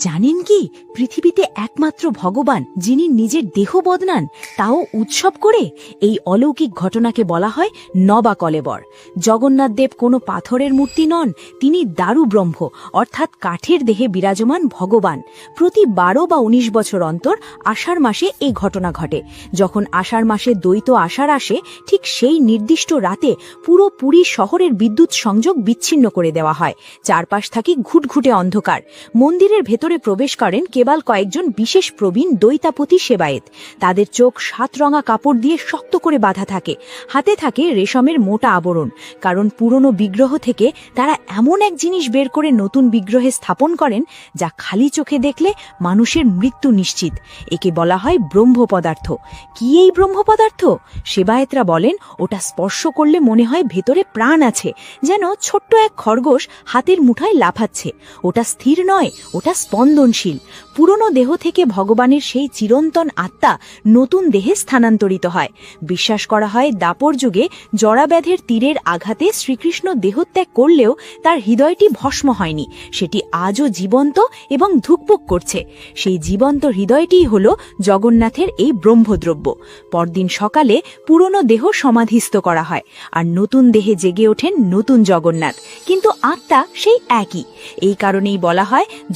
জানেন কি, পৃথিবীতে একমাত্র ভগবান যিনি নিজের দেহ বদলান, তাও উৎসব করে। এই অলৌকিক ঘটনাকে বলা হয় নবাকলেবর। জগন্নাথ দেব কোনো পাথরের মূর্তি নন, তিনি দারু ব্রহ্ম অর্থাৎ কাঠের দেহে বিরাজমান ভগবান। প্রতি 12 বা 19 বছর অন্তর আষাঢ় মাসে এই ঘটনা ঘটে। যখন আষাঢ় মাসে দ্বৈত আষাঢ় আসে, ঠিক সেই নির্দিষ্ট রাতে পুরো পুরী শহরের বিদ্যুৎ সংযোগ বিচ্ছিন্ন করে দেওয়া হয়। চারপাশ থাকে ঘুটঘুটে অন্ধকার। মন্দিরের ভেতরে প্রবেশ করেন কেবল কয়েকজন বিশেষ প্রবীণ দৈতাপতি সেবায়েত। তাদের চোখ 7 রঙা কাপড় দিয়ে শক্ত করে বাঁধা থাকে, হাতে থাকে রেশমের মোটা আবরণ। কারণ পুরনো বিগ্রহ থেকে তারা এমন এক জিনিস বের করে নতুন বিগ্রহে স্থাপন করেন, যা খালি চোখে দেখলে মানুষের মৃত্যু নিশ্চিত। একে বলা হয় ব্রহ্ম পদার্থ। কি এই ব্রহ্ম পদার্থ? সেবায়েতরা বলেন, ওটা স্পর্শ করলে মনে হয় ভেতরে প্রাণ আছে, যেন ছোট্ট এক খরগোশ হাতের মুঠায় লাফাচ্ছে। ওটা স্থির নয়, ওটা স্পন্দনশীল। পুরনো দেহ থেকে ভগবানের সেই চিরন্তন আত্মা নতুন দেহে স্থানান্তরিত হয়। বিশ্বাস করা হয় দাপর যুগে জরাব্যাধের তীরের আঘাতে শ্রীকৃষ্ণ দেহত্যাগ করলেও তার হৃদয়টি ভস্ম হয়নি, সেটি আজও জীবন্ত এবং ধুকপুক করছে। সেই জীবন্ত হৃদয়টিই হল জগন্নাথের এই ব্রহ্মদ্রব্য। পরদিন সকালে পুরনো দেহ সমাধিস্থ করা হয়, আর নতুন দেহে জেগে ওঠেন নতুন জগন্নাথ, কিন্তু আত্মা সেই একই। এই কারণেই বলা হয়